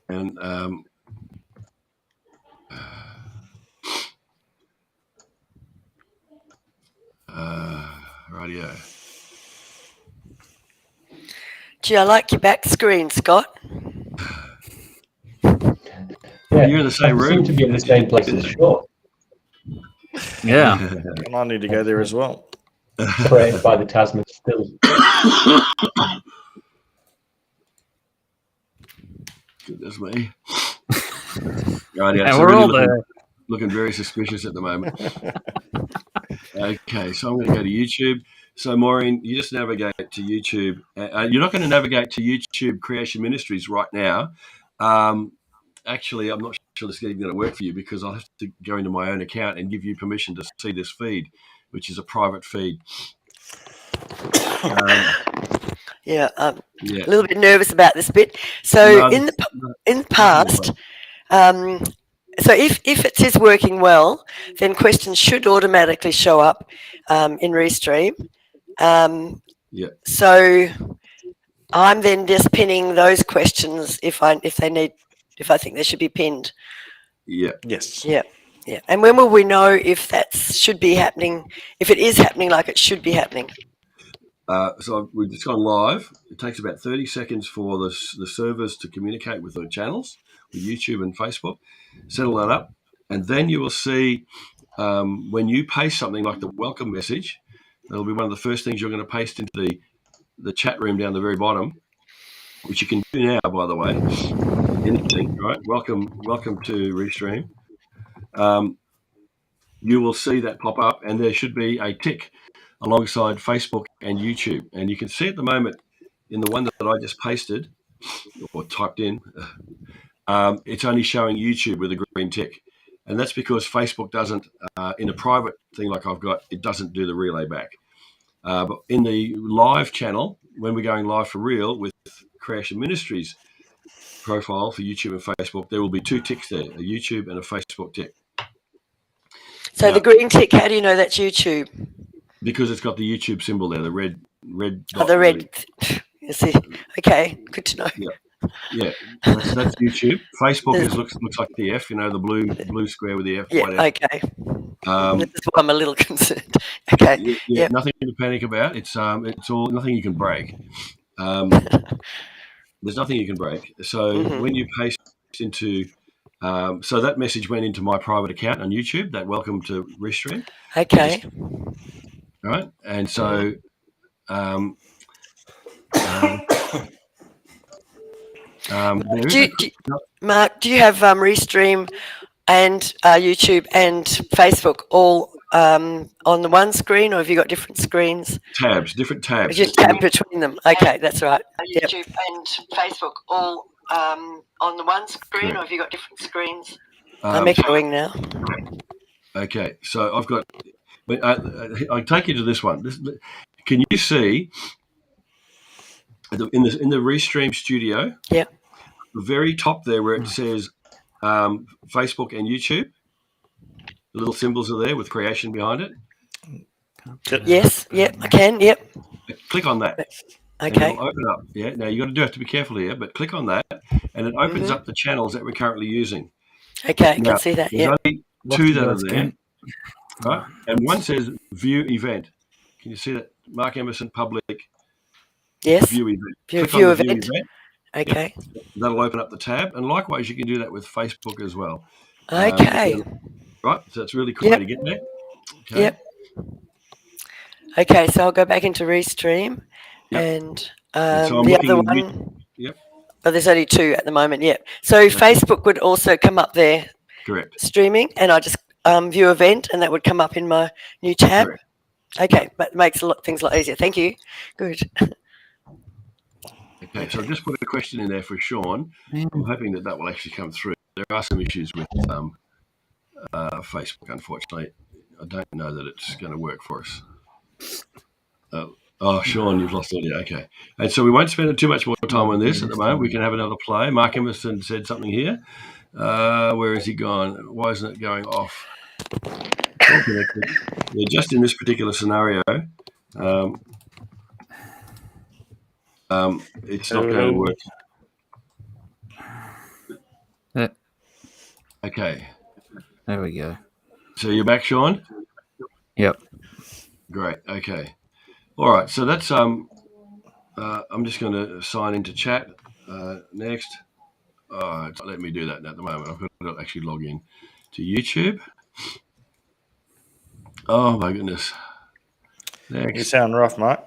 And radio. Gee, I like your back screen, Scott. Yeah, you're in the same room. Seem to be in the same place as Sean. Yeah. And I need to go there as well. Separated by the Tasman still. Goodness me. Radio, And so we're really all there. looking very suspicious at the moment. Okay, so I'm going to go to YouTube. So, Maureen, you just navigate to YouTube. You're not going to navigate to YouTube Creation Ministries right now. Actually, I'm not sure this is even going to work for you because I'll have to go into my own account and give you permission to see this feed, which is a private feed. Yeah, a little bit nervous about this bit. So in the past, so if it is working well, then questions should automatically show up in Restream. So I'm then just pinning those questions if I think they should be pinned. Yeah. Yes. Yeah. Yeah. And when will we know if that should be happening? If it is happening like it should be happening? So we've just gone live. It takes about 30 seconds for the servers to communicate with the channels, with YouTube and Facebook. Settle that up, and then you will see when you paste something like the welcome message, that'll be one of the first things you're going to paste into the chat room down the very bottom, which you can do now, by the way. Anything, right? Welcome to Restream. You will see that pop up, and there should be a tick alongside Facebook and YouTube. And you can see at the moment in the one that I just pasted or typed in, it's only showing YouTube with a green tick. And that's because Facebook doesn't, in a private thing like I've got, it doesn't do the relay back. But in the live channel, when we're going live for real with Creation Ministries profile for YouTube and Facebook, there will be two ticks there, a YouTube and a Facebook tick. So now, the green tick, how do you know that's YouTube? Because it's got the YouTube symbol there, the red dot. Oh, the red. You see. Okay, good to know. Yeah, that's YouTube. Facebook looks like the F, the blue square with the F. Yeah, okay. That's why I'm a little concerned. Okay. Yeah, nothing to panic about. It's all nothing you can break. There's nothing you can break. So when you paste into, so that message went into my private account on YouTube. That welcome to Restream. Okay. Right, and so. Mark, do you have Restream and YouTube and Facebook all on the one screen, or have you got different screens? Different tabs. Just tab between them. Okay, that's right. YouTube and Facebook all on the one screen, or have you got different screens? I'm echoing now. Okay, so I've got. I take you to this one. Can you see in the Restream studio? Yeah. The very top there where it says Facebook and YouTube, the little symbols are there with creation behind it. Yes, yep, I can, yep. Click on that. Okay. It'll open up. Yeah. Now you have to be careful here, but click on that, and it opens up the channels that we're currently using. Okay, I can see that. There's only two that are there, right? And one says View Event. Can you see that? Mark Emerson Public. Yes. View Event. View event. Okay. Yep. That'll open up the tab, and likewise, you can do that with Facebook as well. Okay. Right, so it's really cool to get there. Okay. Yep. Okay, so I'll go back into Restream, and so the other one. Yep. But there's only two at the moment. Yep. So Facebook would also come up there. Correct. Streaming, and I just view event, and that would come up in my new tab. Correct. Okay, but it makes things a lot easier. Thank you. Good. Okay, so I've just put a question in there for Sean. I'm hoping that will actually come through. There are some issues with Facebook, unfortunately. I don't know that it's going to work for us. Sean, you've lost audio. Okay. And so we won't spend too much more time on this at the moment. We can have another play. Mark Emerson said something here. Where has he gone? Why isn't it going off? Yeah, just in this particular scenario, It's not going to work. Okay. There we go. So you're back, Sean? Yep. Great. Okay. All right. So that's I'm just going to sign into chat next. It's not letting me do that at the moment. I've got to actually log in to YouTube. Oh my goodness. Next. You sound rough, mate.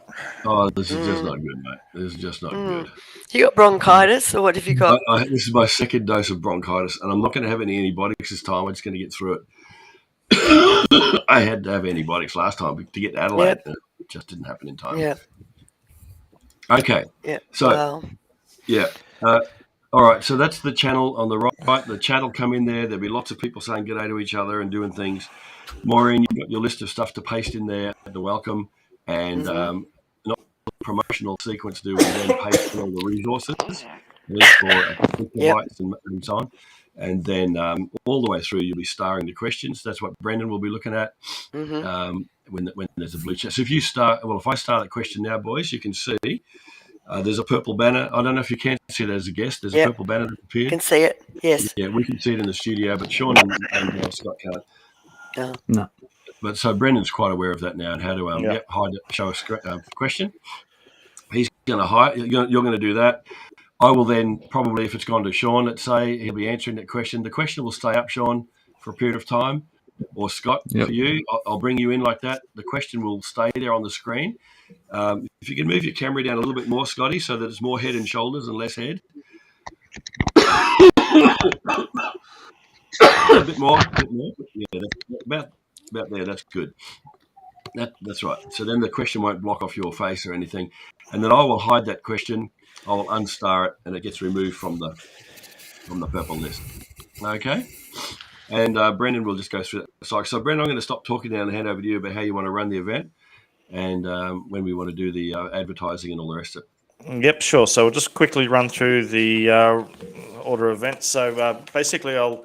Oh, this is just not good, mate. This is just not good. You got bronchitis, or what have you got? This is my second dose of bronchitis, and I'm not going to have any antibiotics this time. I'm just going to get through it. I had to have antibiotics last time to get to Adelaide. Yep. It just didn't happen in time. Yeah. Okay. Yeah. So, wow. Yeah. All right. So that's the channel on the right. The chat will come in there. There'll be lots of people saying g'day to each other and doing things. Maureen, you've got your list of stuff to paste in there, the welcome, and not promotional sequence do we then paste in all the resources for bytes and so on. And then all the way through, you'll be starring the questions. That's what Brendan will be looking at when there's a blue chat. So if I start a question now, boys, you can see there's a purple banner. I don't know if you can see it as a guest. There's a purple banner that appeared. Can see it. Yes. Yeah, we can see it in the studio, but Sean and Scott can't. No. But so Brendan's quite aware of that now and how to show a question. He's going to hide. You're going to do that. I will then probably, if it's gone to Sean, let's say, he'll be answering that question. The question will stay up, Sean, for a period of time, or Scott, for you. I'll bring you in like that. The question will stay there on the screen. If you can move your camera down a little bit more, Scotty, so that it's more head and shoulders and less head. a bit more. Yeah, about there. That's good. That's right. So then the question won't block off your face or anything. And then I will hide that question. I will unstar it, and it gets removed from the purple list. Okay. And Brendan will just go through that. So Brendan, I'm going to stop talking now and hand over to you about how you want to run the event and when we want to do the advertising and all the rest of it. Yep, sure. So we'll just quickly run through the order of events. So basically, I'll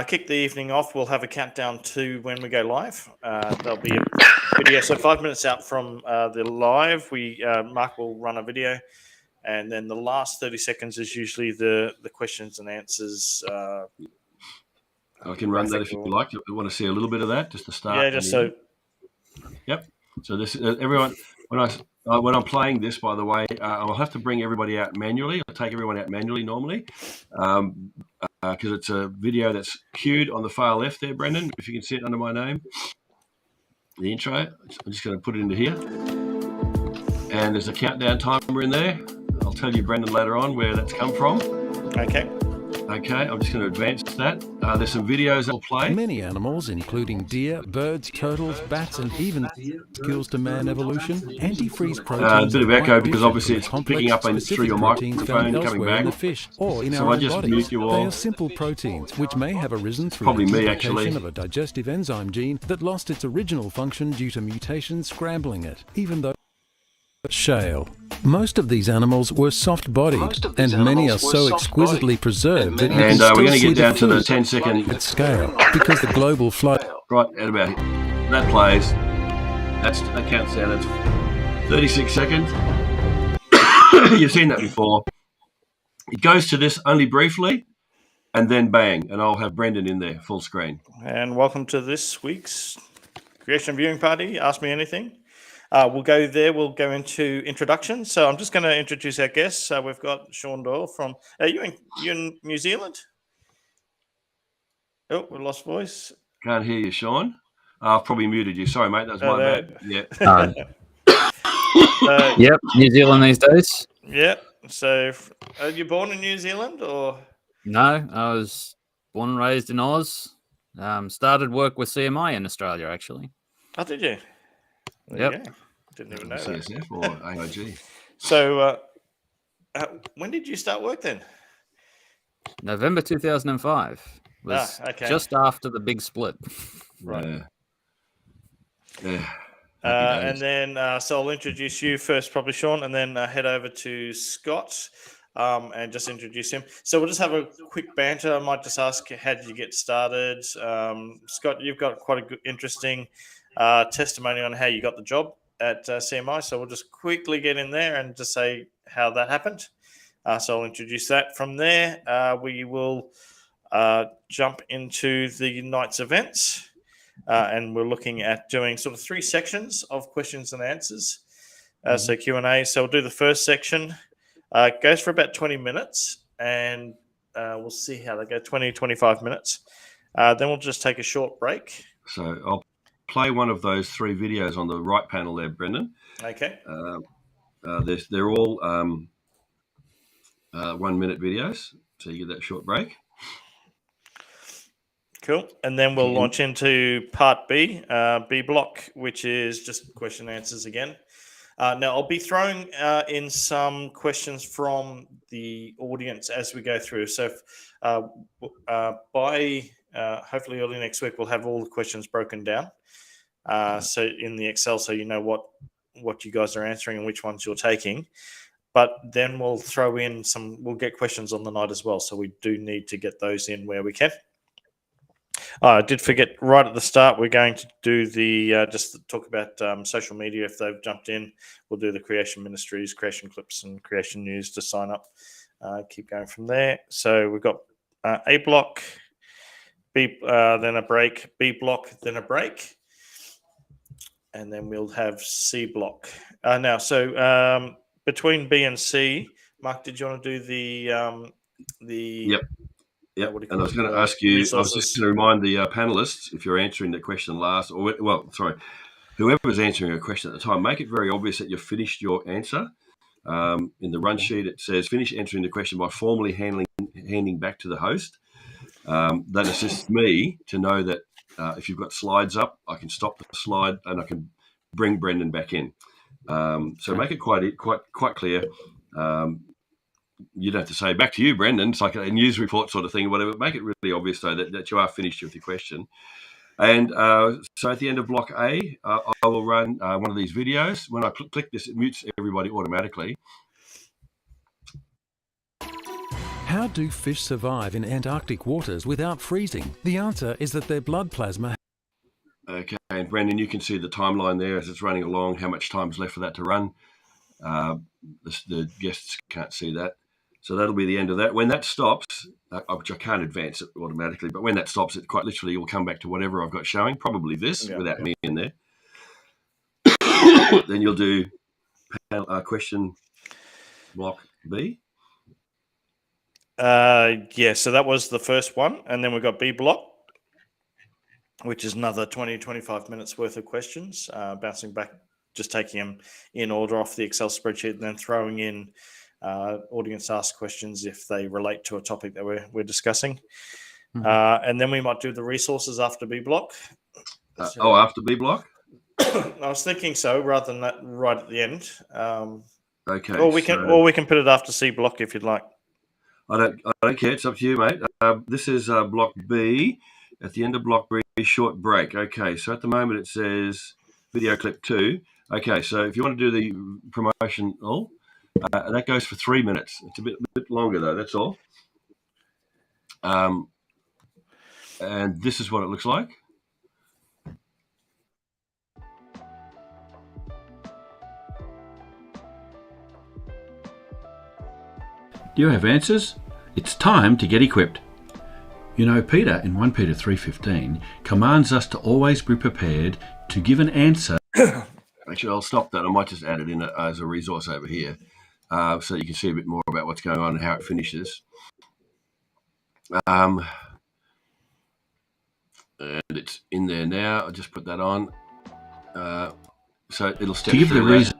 kick the evening off. We'll have a countdown to when we go live. There'll be a video. So 5 minutes out from the live, Mark will run a video. And then the last 30 seconds is usually the questions and answers. I can run that if you like. If you want to see a little bit of that, just to start. Yeah, just so. Yep. So this everyone. When I'm playing this, by the way, I'll have to bring everybody out manually. I'll take everyone out manually normally, because it's a video that's queued on the far left there, Brendan. If you can see it under my name, the intro. I'm just going to put it into here, and there's a countdown timer in there. I'll tell you, Brendan, later on where that's come from. Okay. Okay, I'm just going to advance that. There's some videos that will play. Many animals, including deer, birds, turtles, bats, and even skills to man evolution, antifreeze proteins. A bit of echo because obviously it's picking up through your microphone and coming back. In the fish or in so our I just bodies. mute you all. They are simple proteins which may have arisen through Probably the me, duplication actually. of a digestive enzyme gene that lost its original function due to mutations scrambling it, even though shale. Most of these animals were soft-bodied, and many are so exquisitely preserved that you can still we're going to see get down to the food 10-second at scale because the global flood. right at about here. That plays. That counts down. That's 36 seconds. You've seen that before. It goes to this only briefly, and then bang, and I'll have Brendan in there, full screen. And welcome to this week's Creation Viewing Party. Ask Me Anything. We'll go there. We'll go into introduction. So I'm just going to introduce our guests. We've got Sean Doyle from. Are you in New Zealand? Oh, we lost voice. Can't hear you, Sean. I've probably muted you. Sorry, mate. That was my bad. Yeah. Yep, New Zealand these days. Yeah. So, are you born in New Zealand or? No, I was born and raised in Oz. Started work with CMI in Australia, actually. Oh, did you? Yep. Didn't even know that. CSF or AIG. So, when did you start work then? November 2005 was just after the big split. Right. Yeah. And then, so I'll introduce you first, probably Sean, and then head over to Scott and just introduce him. So we'll just have a quick banter. I might just ask, how did you get started? Scott, you've got quite a good, interesting testimony on how you got the job at CMI. So we'll just quickly get in there and just say, how that happened. So I'll introduce that. From there, we will jump into the night's events, and we're looking at doing sort of 3 sections of questions and answers. So Q&A. So we'll do the first section. It goes for about 20 minutes, and we'll see how they go, 20, 25 minutes. Then we'll just take a short break. So I'll play one of those 3 videos on the right panel there, Brendan. Okay. They're all 1-minute videos, so you get that short break. Cool. And then we'll launch into part B, B block, which is just question and answers again. Now, I'll be throwing in some questions from the audience as we go through. So by hopefully early next week, we'll have all the questions broken down. So in the Excel, so you know what you guys are answering and which ones you're taking. But then we'll throw in we'll get questions on the night as well. So we do need to get those in where we can. I did forget right at the start, we're going to do just talk about social media. If they've jumped in, we'll do the Creation Ministries, Creation Clips, and Creation News to sign up. Keep going from there. So we've got A block, B, then a break, B block, then a break. And then we'll have C block. Now, so between B and C, Mark, did you want to do the Yep. Yep. And I was going to ask you, resources. I was just going to remind the panelists, if you're answering the question last, whoever's answering a question at the time, make it very obvious that you've finished your answer. In the run sheet, it says, finish answering the question by formally handing back to the host. That assists me to know that if you've got slides up, I can stop the slide and I can bring Brendan back in. So make it quite clear. You don't have to say back to you, Brendan. It's like a news report sort of thing or whatever. Make it really obvious, though, that you are finished with your question. And so at the end of block A, I will run one of these videos. When I click this, it mutes everybody automatically. How do fish survive in Antarctic waters without freezing? The answer is that their blood plasma... Okay, and Brendan, you can see the timeline there as it's running along, how much time's left for that to run. The guests can't see that. So that'll be the end of that. When that stops, which I can't advance it automatically, but when that stops, it quite literally will come back to whatever I've got showing, probably this, without me in there. Then you'll do question block B. So that was the first one. And then we've got B block, which is another 20, 25 minutes worth of questions, bouncing back, just taking them in order off the Excel spreadsheet and then throwing in audience ask questions if they relate to a topic that we're discussing. And then we might do the resources after B block. After B block? I was thinking so, rather than that right at the end. Okay. Or we can put it after C block if you'd like. I don't care. It's up to you, mate. This is block B. At the end of block B, short break. Okay. So at the moment it says video clip 2. Okay. So if you want to do the promotional, that goes for 3 minutes. It's a bit longer though. That's all. And this is what it looks like. Do you have answers? It's time to get equipped. You know, Peter in 1 Peter 3:15 commands us to always be prepared to give an answer. Actually, I'll stop that. I might just add it in as a resource over here so you can see a bit more about what's going on and how it finishes. And it's in there now. I'll just put that on. So it'll step to give the that. reasons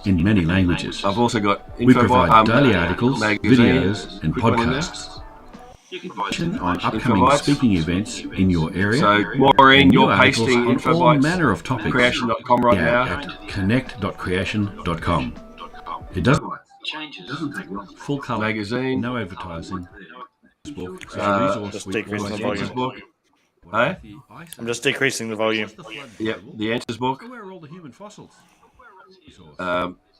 in many languages. I've also got we provide daily articles, videos, and podcasts. On upcoming speaking events in your area. So, Maureen, you're pasting info all manner of topics. Creation.com right now. At connect.creation.com. It doesn't take full colour magazine, no advertising. Just decreasing the volume. Hey? I'm just decreasing the volume. Yep, the answers book. Where are all the human fossils?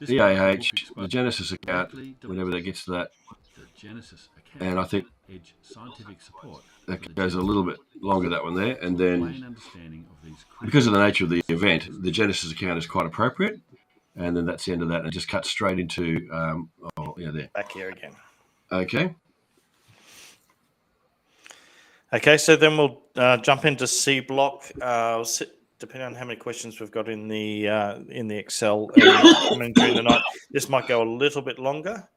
EAH, the Genesis account, whenever that gets to that. And I think that goes a little bit longer, that one there. And then, because of the nature of the event, the Genesis account is quite appropriate. and then that's the end of that. And it just cuts straight into there. Back here again. Okay. Okay, so then we'll jump into C block. Depending on how many questions we've got in the Excel coming during the night, this might go a little bit longer.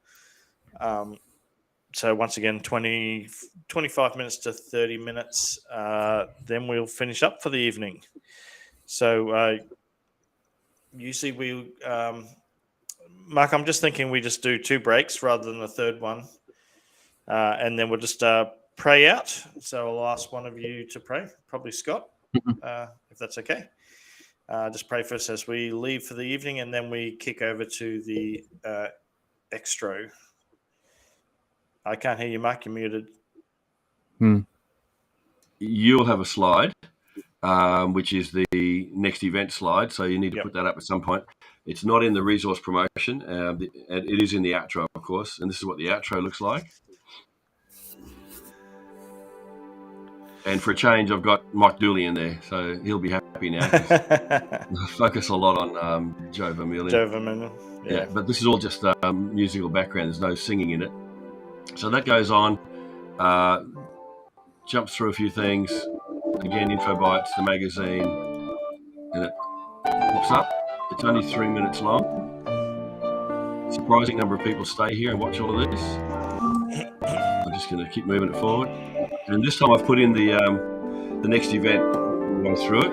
So once again, 25 minutes to 30 minutes. Then we'll finish up for the evening. So usually Mark, I'm just thinking we just do 2 breaks rather than a third one. And then we'll just pray out. So I'll ask one of you to pray, probably Scott, if that's okay. Just pray for us as we leave for the evening, and then we kick over to the extra. I can't hear you, Mark. You're muted. You'll have a slide, which is the next event slide. So you need to put that up at some point. It's not in the resource promotion. It is in the outro, of course. And this is what the outro looks like. And for a change, I've got Mike Dooley in there, so he'll be happy now. I focus a lot on Joe Vermeulen. Yeah, but this is all just musical background. There's no singing in it. So that goes on, jumps through a few things. Again, Info Bites, the magazine, and it pops up. It's only 3 minutes long. Surprising number of people stay here and watch all of this. I'm just going to keep moving it forward. And this time I've put in the next event. We'll go through it.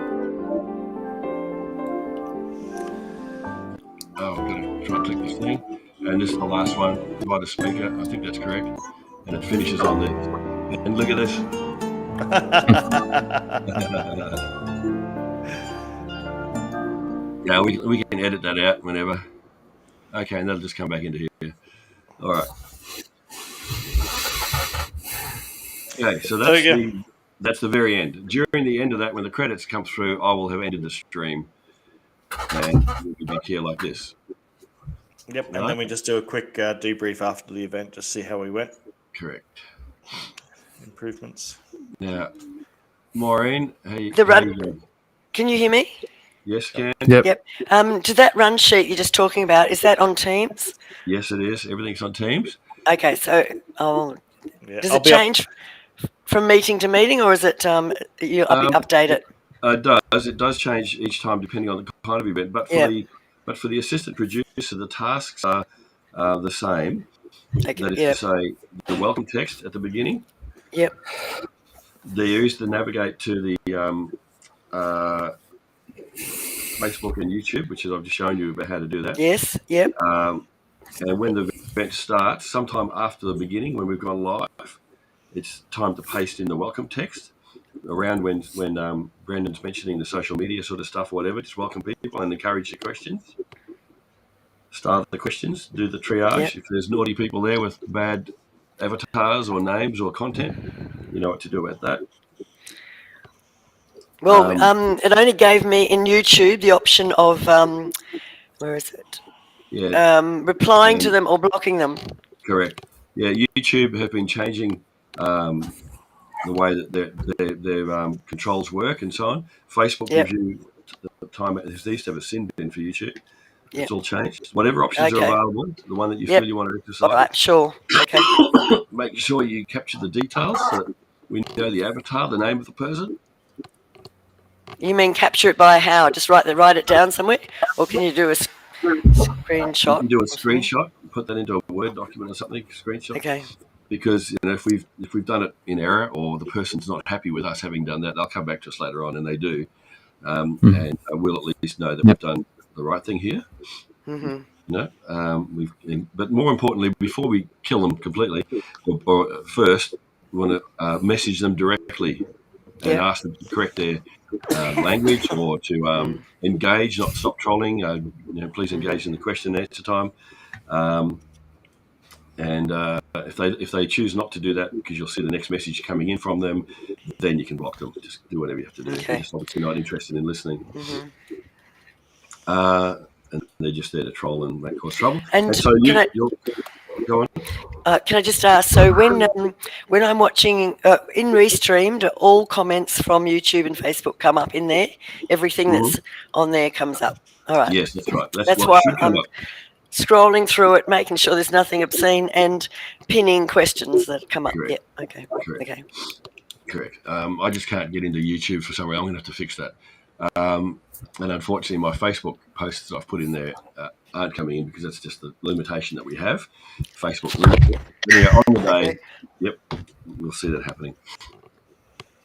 Oh, I've got to try and click this thing. And this is the last one. Invite a speaker. I think that's correct. And it finishes on this. And look at this. Yeah, we can edit that out whenever. Okay, and that'll just come back into here. All right. Okay, so that's the very end. During the end of that, when the credits come through, I will have ended the stream, and we'll be back here like this. Yep, and then we just do a quick debrief after the event, just see how we went. Correct. Improvements. Now, Maureen, hey, can you hear me? Yes, can. Yep. To that run sheet you're just talking about, is that on Teams? Yes, it is. Everything's on Teams. Okay, so does it change from meeting to meeting, or is it you update it? It does. It does change each time depending on the kind of event. But for the assistant producer, the tasks are the same. Okay, that is to say, the welcome text at the beginning. Yep. There is to navigate to the Facebook and YouTube, which is I've just shown you about how to do that. Yes. Yep. And when the event starts, sometime after the beginning, when we've gone live, it's time to paste in the welcome text around when Brendan's mentioning the social media sort of stuff or whatever. Just welcome people and encourage the questions. Start the questions, do the triage. Yep. If there's naughty people there with bad avatars or names or content, you know what to do about that. Well, it only gave me in YouTube the option of, where is it? Yeah. Replying to them or blocking them. Correct. Yeah, YouTube have been changing the way that their controls work and so on. Facebook gives you the time. There used to have a sin bin for YouTube. Yep. It's all changed. Whatever options are available, the one that you feel you want to exercise. All right, sure. Okay. Make sure you capture the details so that we know the avatar, the name of the person. You mean capture it by how? Just write it down somewhere? Or can you do a screenshot? You can do a screenshot, put that into a Word document or something, screenshot. Okay. Because if we've done it in error or the person's not happy with us having done that, they'll come back to us later on, and they do. And we'll at least know that we've done the right thing here. Mm-hmm. But more importantly, before we kill them completely, or first, we want to message them directly and ask them to correct their language or to engage, not stop trolling. Please engage in the question and answer time. And if they choose not to do that, because you'll see the next message coming in from them, then you can block them. Just do whatever you have to do. Okay. They're just obviously not interested in listening. Mm-hmm. And they're just there to troll and cause trouble. And so you'll go on. Can I just ask? So when I'm watching in Restream, do all comments from YouTube and Facebook come up in there? Everything that's on there comes up. All right. Yes, that's right. That's what why should come I'm up. scrolling through it, making sure there's nothing obscene, and pinning questions that come up. Correct. Yeah. Okay. Correct. Okay. Correct. I just can't get into YouTube for some reason. I'm going to have to fix that. And unfortunately, my Facebook posts that I've put in there aren't coming in because that's just the limitation that we have. Facebook limits it. Anyway, on the day, yep, we'll see that happening.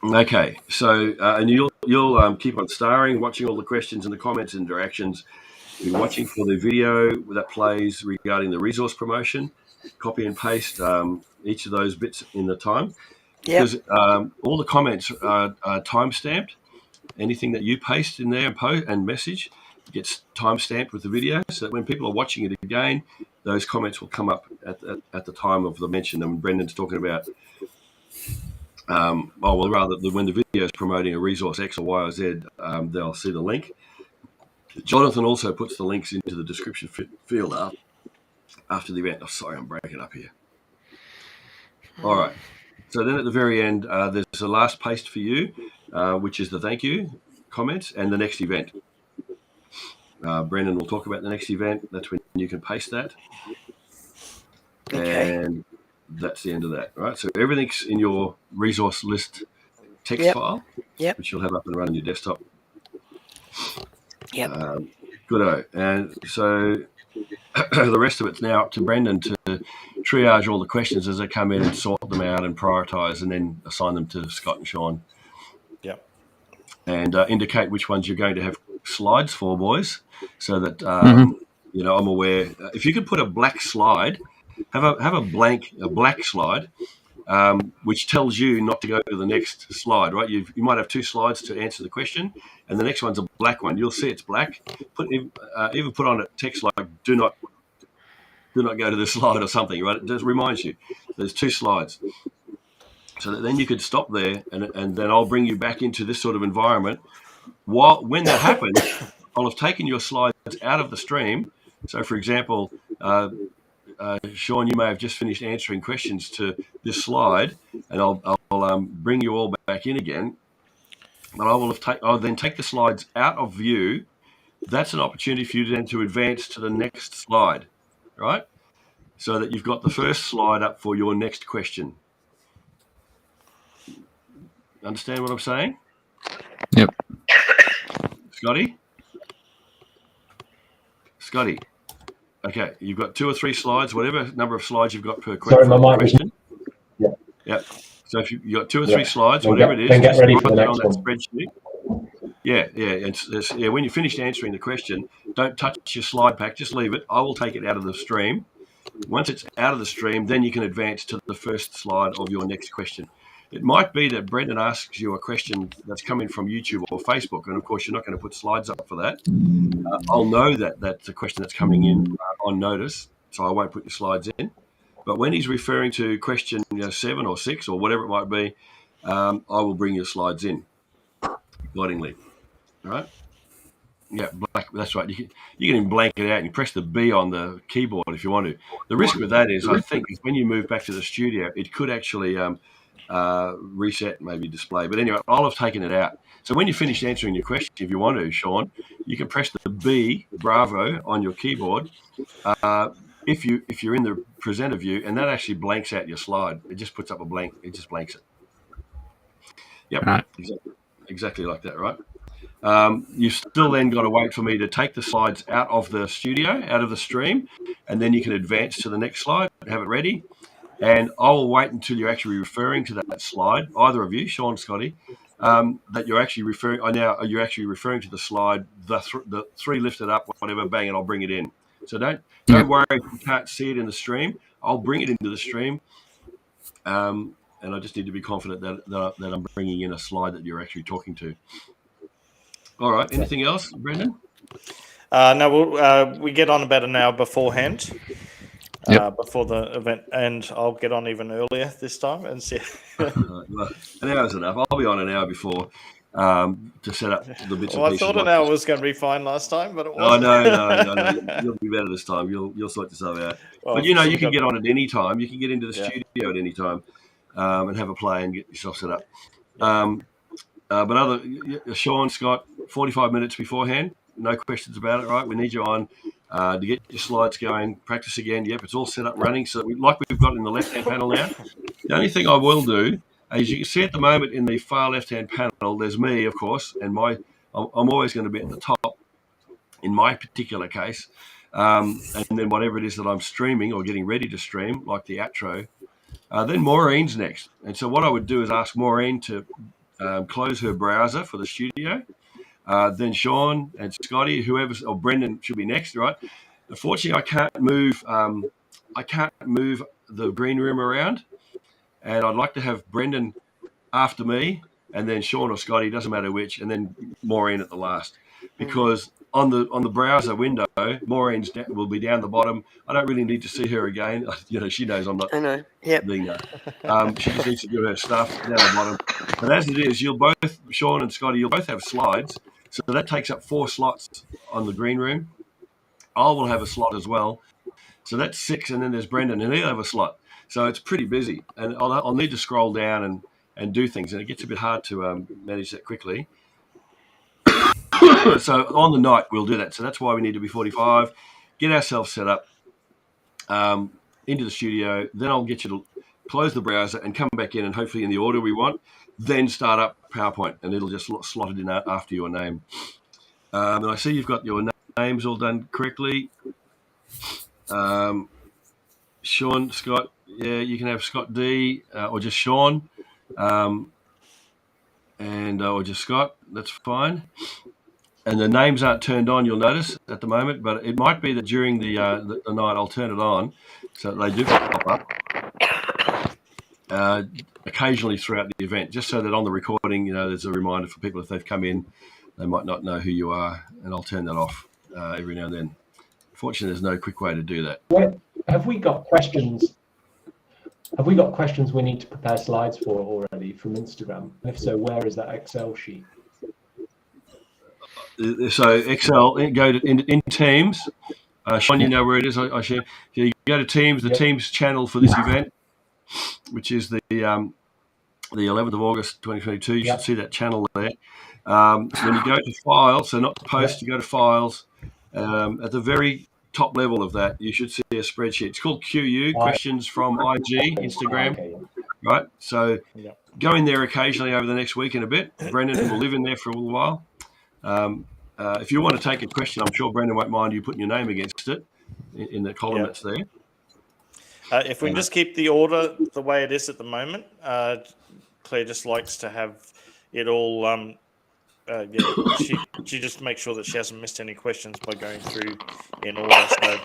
Okay, so and you'll keep on starring, watching all the questions and the comments and interactions. You're watching for the video that plays regarding the resource promotion. Copy and paste each of those bits in the time. Because all the comments are time stamped. Anything that you paste in there and message gets time stamped with the video, so that when people are watching it again, those comments will come up at the time of the mention. And Brendan's talking about, rather when the video is promoting a resource X or Y or Z, they'll see the link. Jonathan also puts the links into the description field after the event. Oh, sorry, I'm breaking up here. All right. So then at the very end, there's the last paste for you, which is the thank you comments and the next event. Brendan will talk about the next event. That's when you can paste that. Okay. And that's the end of that, right? So everything's in your resource list text file, which you'll have up and running on your desktop. Yep. Good-o. And so the rest of it's now up to Brendan to triage all the questions as they come in and sort them out and prioritise and then assign them to Scott and Sean. Yep. And indicate which ones you're going to have slides for, boys, so that I'm aware. If you could put a black slide, have a black slide, which tells you not to go to the next slide, right? You might have two slides to answer the question, and the next one's a black one. You'll see it's black. Even put on a text like "Do not go to this slide" or something, right? It just reminds you there's two slides, so that then you could stop there, and then I'll bring you back into this sort of environment. When that happens, I'll have taken your slides out of the stream. So, for example, Sean, you may have just finished answering questions to this slide, and I'll bring you all back in again. But I'll then take the slides out of view. That's an opportunity for you then to advance to the next slide, right? So that you've got the first slide up for your next question. Understand what I'm saying? Yep. Scotty. Okay, you've got 2 or 3 slides, whatever number of slides you've got per question. Sorry, my mic was... Yeah. So if you've got 2 or 3 slides, whatever it is, then get ready for the on next that one. spreadsheet. Yeah. When you finished answering the question, don't touch your slide pack. Just leave it. I will take it out of the stream. Once it's out of the stream, then you can advance to the first slide of your next question. It might be that Brendan asks you a question that's coming from YouTube or Facebook, and of course you're not going to put slides up for that. I'll know that that's a question that's coming in on notice, so I won't put your slides in. But when he's referring to question 7 or 6 or whatever it might be, I will bring your slides in accordingly. All right? Yeah, black. That's right. You can even blank it out and you press the B on the keyboard if you want to. The risk with that is, I think, is when you move back to the studio, it could actually reset, maybe display. But anyway, I'll have taken it out. So when you finish answering your question, if you want to, Sean, you can press the B, bravo, on your keyboard. If you're in the presenter view, and that actually blanks out your slide. It just puts up a blank. It just blanks it. Yep, right. Exactly like that, right? You've still then got to wait for me to take the slides out of the studio, out of the stream, and then you can advance to the next slide, have it ready. And I will wait until you're actually referring to that slide, either of you, Sean, Scotty, that you're actually referring. You're actually referring to the slide, the 3 lifted up, whatever, bang, and I'll bring it in. So don't worry if you can't see it in the stream. I'll bring it into the stream, and I just need to be confident that I'm bringing in a slide that you're actually talking to. All right. Anything else, Brendan? No, we get on about an hour beforehand. Before the event, and I'll get on even earlier this time and see. An hour's enough. I'll be on an hour before. to set up the bits and Well, I pieces. thought an hour was going to be fine last time, but it Oh, wasn't. no. You'll be better this time. You'll sort yourself out. Well, But you can get on at any time. You can get into the Yeah. studio at any time and have a play and get yourself set up. But Sean, Scott, 45 minutes beforehand. No questions about it, right? We need you on to get your slides going. Practice again. Yep, it's all set up running. So like we've got in the left-hand panel now. The only thing I will do, as you can see at the moment in the far left-hand panel, there's me, of course, and I'm always going to be at the top in my particular case. And then whatever it is that I'm streaming or getting ready to stream, like the outro, then Maureen's next. And so what I would do is ask Maureen to close her browser for the studio. Then Sean and Scotty, or Brendan should be next, right? Unfortunately, I can't move the green room around, and I'd like to have Brendan after me, and then Sean or Scotty, doesn't matter which, and then Maureen at the last, because on the browser window, Maureen's will be down the bottom. I don't really need to see her again. She knows I'm not. I know. Yep. She just needs to do her stuff down the bottom. But as it is, Sean and Scotty, you'll both have slides. So that takes up 4 slots on the green room. I will have a slot as well. So that's 6, and then there's Brendan, and he'll have a slot. So it's pretty busy. And I'll need to scroll down and do things, and it gets a bit hard to manage that quickly. So on the night, we'll do that. So that's why we need to be 45, get ourselves set up into the studio. Then I'll get you to close the browser and come back in, and hopefully in the order we want, then start up PowerPoint, and it'll just slot it in after your name. And I see you've got your names all done correctly. Sean, Scott, yeah, you can have Scott D or just Sean, or just Scott. That's fine. And the names aren't turned on, you'll notice at the moment, but it might be that during the night I'll turn it on so that they do pop up occasionally throughout the event, just so that on the recording, there's a reminder for people if they've come in, they might not know who you are, and I'll turn that off every now and then. Fortunately, there's no quick way to do that. Have we got questions? Have we got questions we need to prepare slides for already from Instagram? And if so, where is that Excel sheet? So Excel, go to in Teams. Sean, you know where it is. I share. You go to Teams, the Teams channel for this event, which is the 11th of August 2022. You should see that channel there. When you go to Files, so not Post, you go to Files. At the very top level of that, you should see a spreadsheet. It's called QU, Questions from IG, Instagram, right? So go in there occasionally over the next week and a bit. Brendan will live in there for a little while. If you want to take a question, I'm sure Brendan won't mind you putting your name against it in the column that's there. If we can just keep the order the way it is at the moment, Claire just likes to have it all. She just makes sure that she hasn't missed any questions by going through in order. So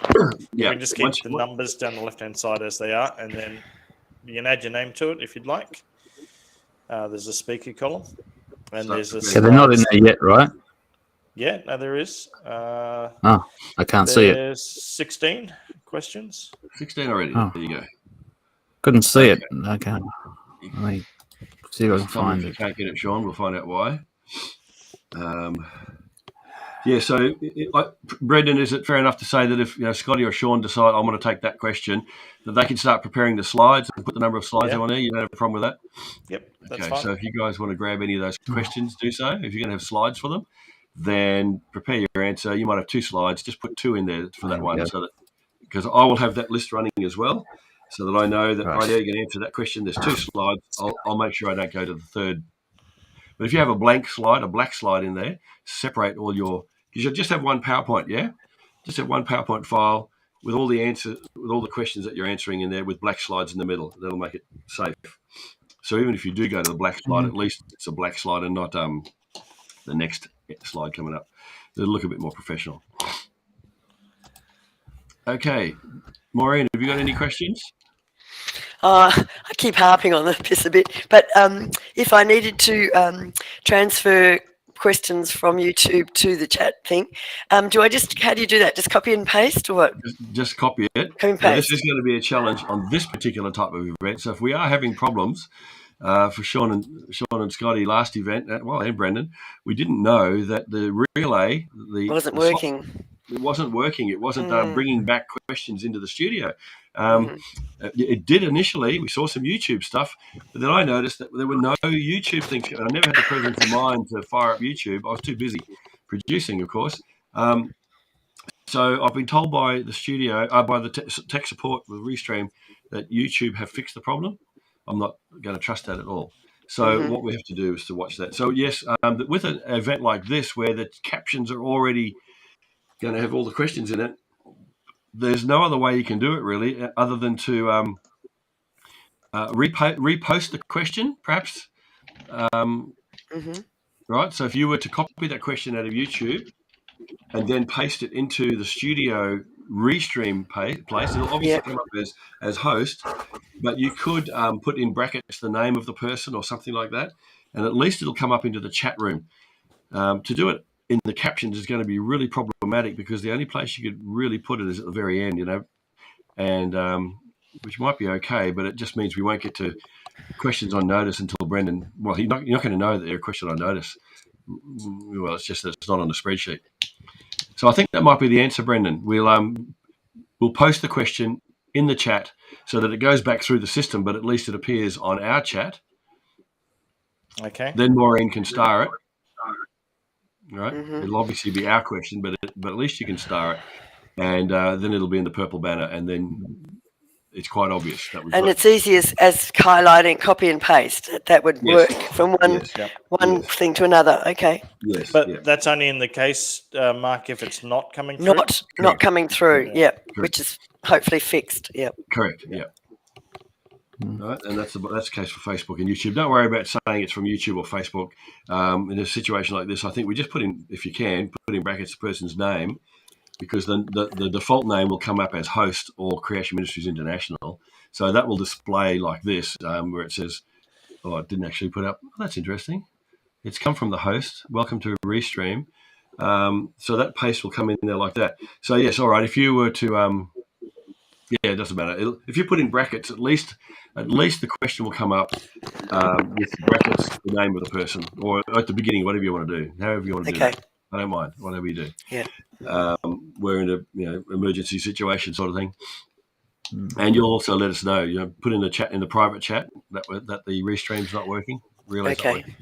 we can just keep the numbers down the left-hand side as they are, and then you can add your name to it if you'd like. There's a speaker column, and there's a. So they're not in there yet, right? Yeah, no, there is. I can't see it. There's 16 questions. 16 already. Oh. There you go. Couldn't see it. Okay. Let me see if I can find it. it. Can't get it, Sean. We'll find out why. So Brendan, is it fair enough to say that if Scotty or Sean decide I'm going to take that question, that they can start preparing the slides and put the number of slides on there? You don't have a problem with that? Yep. That's okay. Fine. So if you guys want to grab any of those questions, do so. If you're going to have slides for them, then prepare your answer. You might have 2 slides. Just put 2 in there for that one, so that because I will have that list running as well, so that I know that right there you can answer that question. There's 2 slides. I'll make sure I don't go to the third. But if you have a blank slide, a black slide in there, separate all your. You should just have one PowerPoint, just have one PowerPoint file with all the answers, with all the questions that you're answering in there, with black slides in the middle. That'll make it safe. So even if you do go to the black slide, at least it's a black slide and not the next slide coming up. It'll look a bit more professional. Okay, Maureen, have you got any questions? I keep harping on this a bit, but if I needed to transfer questions from YouTube to the chat thing, how do you do that? Just copy and paste, or what? Just copy it. Copy and paste. This is going to be a challenge on this particular type of event. So if we are having problems, for Sean and Scotty last event, and Brendan, we didn't know that the relay wasn't working. It wasn't working. It wasn't bringing back questions into the studio. Mm-hmm. It did initially. We saw some YouTube stuff, but then I noticed that there were no YouTube things. I never had the presence of mind to fire up YouTube. I was too busy producing, of course. So I've been told by the studio, by the tech support with Restream, that YouTube have fixed the problem. I'm not going to trust that at all. So what we have to do is to watch that. So yes, with an event like this, where the captions are already going to have all the questions in it, there's no other way you can do it really, other than to repost the question, perhaps. Right. So if you were to copy that question out of YouTube and then paste it into the studio Restream place, it'll obviously come up as host, but you could put in brackets the name of the person or something like that, and at least it'll come up into the chat room. To do it in the captions is going to be really problematic, because the only place you could really put it is at the very end, and which might be okay, but it just means we won't get to questions on notice until Brendan. Well, you're not going to know that they're a question on notice. Well, it's just that it's not on the spreadsheet. So I think that might be the answer, Brendan. We'll post the question in the chat so that it goes back through the system, but at least it appears on our chat. Okay. Then Maureen can star it. Right? It'll obviously be our question, but at least you can star it, and then it'll be in the purple banner, and then it's quite obvious that we've. And it's easy as highlighting, copy and paste. That would work from one thing to another. Okay. Yes, but that's only in the case, Mark, if it's not coming through. Not coming through. Yeah, which is hopefully fixed. Yeah. Correct. Yeah. Right, and that's the case for Facebook and YouTube. Don't worry about saying it's from YouTube or Facebook. In a situation like this, I think we just put in, if you can, put in brackets the person's name, because then the default name will come up as host or Creation Ministries International. So that will display like this, where it says, oh, it didn't actually put up. Oh, that's interesting. It's come from the host. Welcome to Restream. So that paste will come in there like that. So yes, all right. If you were to, it doesn't matter. If you put in brackets, at least the question will come up with brackets, the name of the person, or at the beginning, whatever you want to do, however you want to do that. I don't mind, whatever you do. Yeah. We're in a emergency situation sort of thing. And you'll also let us know. Put in the chat, in the private chat, that the Restream's not working. Relay's not working.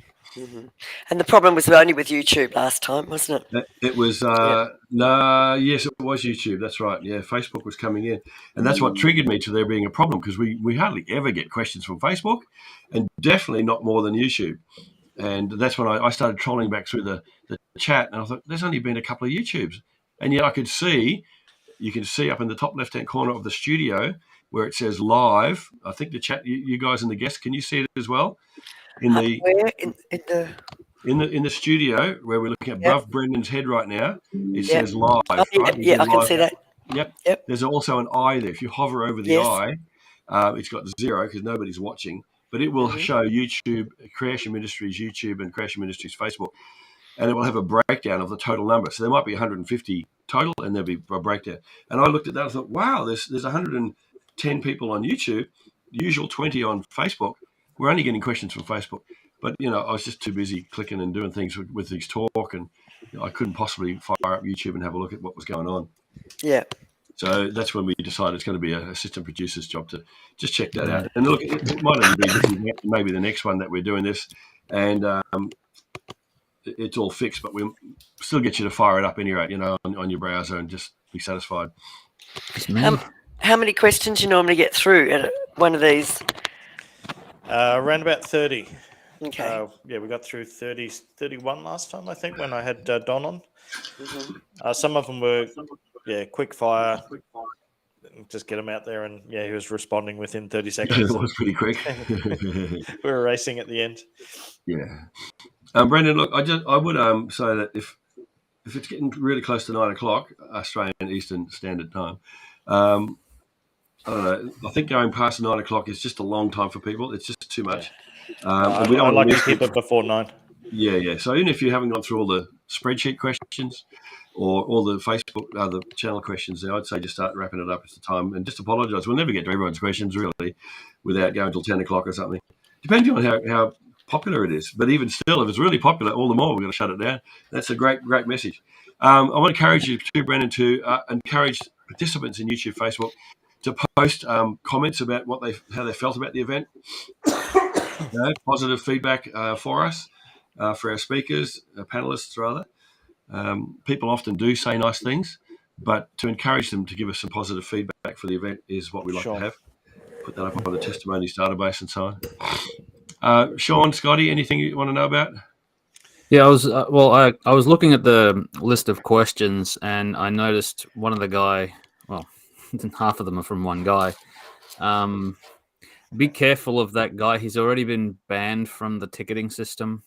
And the problem was only with YouTube last time, wasn't it? It was yes, it was YouTube. That's right. Yeah, Facebook was coming in, and that's what triggered me to there being a problem, because we hardly ever get questions from Facebook, and definitely not more than YouTube. And that's when I started trolling back through the chat, and I thought, there's only been a couple of YouTubes, and yet you can see up in the top left-hand corner of the studio where it says live. I think the chat, you guys and the guests, can you see it as well? In the studio where we're looking above Brendan's head right now, it says live. Oh, right? I can see that. Yep. There's also an eye there. If you hover over the eye, it's got 0 because nobody's watching, but it will show YouTube, Creation Ministries YouTube, and Creation Ministries Facebook, and it will have a breakdown of the total number. So there might be 150 total, and there'll be a breakdown. And I looked at that and thought, wow, there's 110 people on YouTube, the usual 20 on Facebook. We're only getting questions from Facebook. But, I was just too busy clicking and doing things with these talk, and I couldn't possibly fire up YouTube and have a look at what was going on. Yeah. So that's when we decided it's going to be a assistant producer's job to just check that out. And look, it might only be maybe the next one that we're doing this, and it's all fixed, but we'll still get you to fire it up anyway, on your browser, and just be satisfied. How many questions you normally get through at one of these? Around about 30. Okay. We got through 31 last time, I think, when I had Don on. Some of them were, quick fire. Just get them out there, and he was responding within 30 seconds. It was pretty quick. We were racing at the end. Yeah. Brendan, look, I would say that if it's getting really close to 9 o'clock Australian Eastern Standard Time, I don't know. I think going past 9 o'clock is just a long time for people. It's just too much. We don't like to keep it before 9. Yeah. So even if you haven't gone through all the spreadsheet questions or all the Facebook, the channel questions there, I'd say just start wrapping it up at the time, and just apologise. We'll never get to everyone's questions really without going till 10 o'clock or something. depending on how popular it is. But even still, if it's really popular, all the more we're going to shut it down. That's a great message. I want to encourage you too, Brendan, to encourage participants in YouTube, Facebook to post comments about how they felt about the event. Positive feedback for us, for our speakers, panelists rather. People often do say nice things, but to encourage them to give us some positive feedback for the event is what we like to have. Put that up on the testimonies database and so on. Sean, Scotty, anything you want to know about? Yeah, I was looking at the list of questions and I noticed one of the guy. Well, half of them are from one guy. Be careful of that guy. He's already been banned from the ticketing system,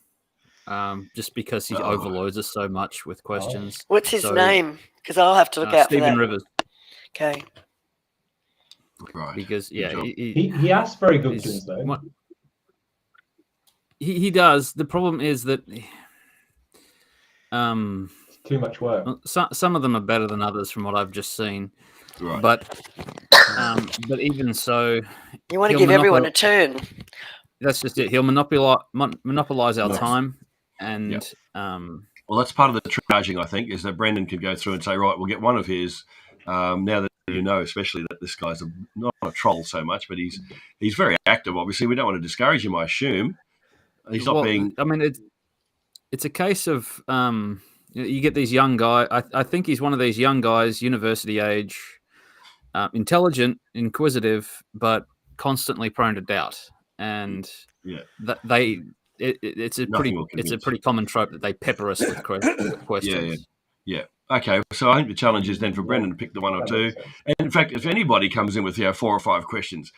just because he overloads us so much with questions. What's his name? Because I'll have to look out Stephen for that. Rivers. Okay. Right. Because he asks very good things though. He does. The problem is that it's too much work. Some of them are better than others from what I've just seen. Right. But even so, you want to give everyone a turn. That's just it. He'll monopolize our time, and well, that's part of the triaging. I think is that Brendan can go through and say, right, we'll get one of his. Now that you know, especially that this guy's not a troll so much, but he's very active. Obviously, we don't want to discourage him. I assume he's not being. I mean, it's a case of you get these young guys. I think he's one of these young guys, university age, intelligent, inquisitive, but constantly prone to doubt. And it's a pretty common trope that they pepper us with questions. Yeah. Okay, so I think the challenge is then for Brendan to pick the one or two. And in fact, if anybody comes in with 4 or 5 questions,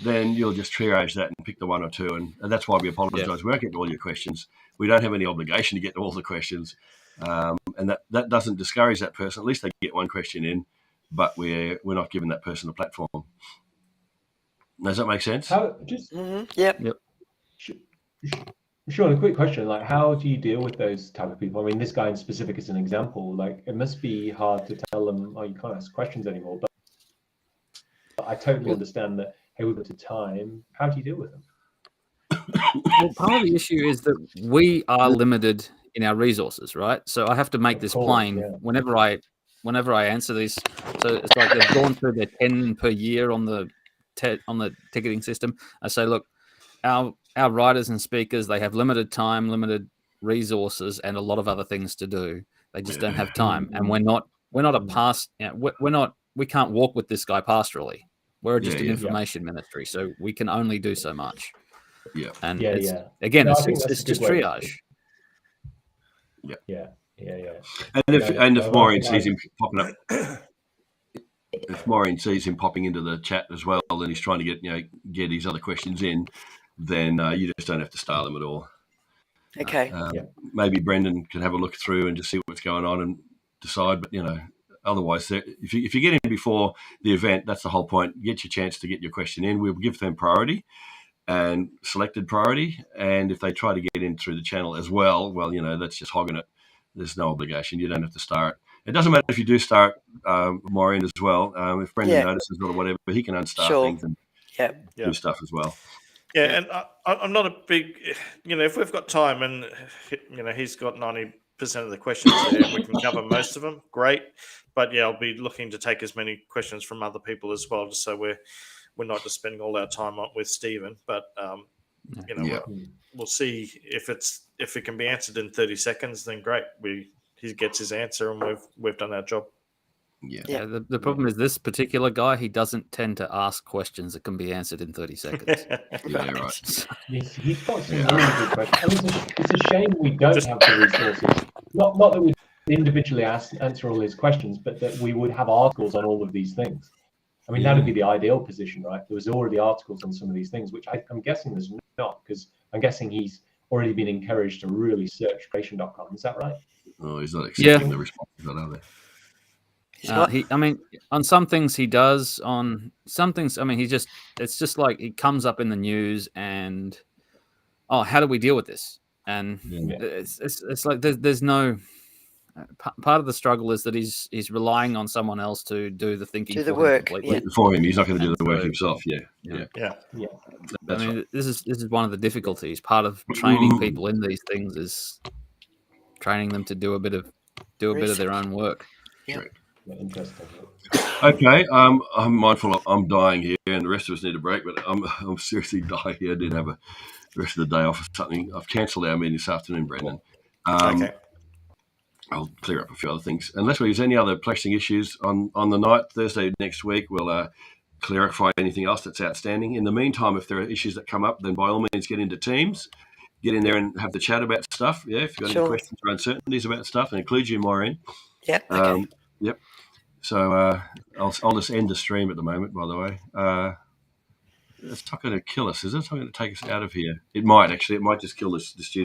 then you'll just triage that and pick the one or two. And that's why we apologise. We won't get to all your questions. We don't have any obligation to get to all the questions. And that doesn't discourage that person. At least they get one question in, but we're not giving that person a platform. Does that make sense? Yep. Sean, a quick question. Like, how do you deal with those type of people? I mean, this guy in specific is an example. Like, it must be hard to tell them, oh, you can't ask questions anymore. But I totally understand that, hey, we've got time. How do you deal with them? Well, part of the issue is that we are limited in our resources, right? So I have to make this plain whenever I answer these. So it's like they've gone through their 10 per year on the ticketing system. I say, look, our writers and speakers, they have limited time, limited resources, and a lot of other things to do. They just don't have time, and we're not a past. We can't walk with this guy pastorally. We're just an information ministry, so we can only do so much. Yeah, and it's just triage. Yeah. And if Maureen sees him popping up. If Maureen sees him popping into the chat as well, and he's trying to get his other questions in, then you just don't have to star them at all. Okay. Maybe Brendan can have a look through and just see what's going on and decide. But otherwise, if you get in before the event, that's the whole point. Get your chance to get your question in. We'll give them priority and selected priority. And if they try to get in through the channel as well, that's just hogging it. There's no obligation. You don't have to start. It doesn't matter if you do start Maureen as well. If Brendan notices or whatever, he can unstart things and do stuff as well. Yeah, and I'm not a big, if we've got time and, he's got 90% of the questions there and we can cover most of them, great. But I'll be looking to take as many questions from other people as well, just so we're not just spending all our time with Stephen. But, we'll see if it can be answered in 30 seconds, then great. He gets his answer and we've done our job. Yeah. The problem is this particular guy, he doesn't tend to ask questions that can be answered in 30 seconds. Right. He's got some really good questions. I mean, it's a shame we don't have the resources. Not that we individually answer all his questions, but that we would have articles on all of these things. I mean, that would be the ideal position, right? There was already articles on some of these things, which I'm guessing there's not, because I'm guessing he's already been encouraged to really search creation.com. Is that right? Oh, he's not accepting the responses, are they? On some things he does. On some things, it's just like it comes up in the news, and how do we deal with this? And it's like there's no. part of the struggle is that he's relying on someone else to do the thinking Do the for him work, completely. For him, he's not going to do And the work so, himself. Yeah. I mean, this is one of the difficulties. Part of training people in these things is training them to do a bit of their own work. Yeah. Interesting. Okay, I'm mindful I'm dying here, and the rest of us need a break. But I'm seriously dying here. I did have the rest of the day off or something. I've cancelled our meeting this afternoon, Brendan. Okay. I'll clear up a few other things. Unless there's any other pressing issues on the night, Thursday next week, we'll clarify anything else that's outstanding. In the meantime, if there are issues that come up, then by all means get into Teams, get in there and have the chat about stuff. Yeah, if you've got any questions or uncertainties about stuff, and include you, Maureen. Yep. Okay. Yep. So I'll just end the stream at the moment, by the way. It's not going to kill us, is it? It's not going to take us out of here. It might, actually. It might just kill the student.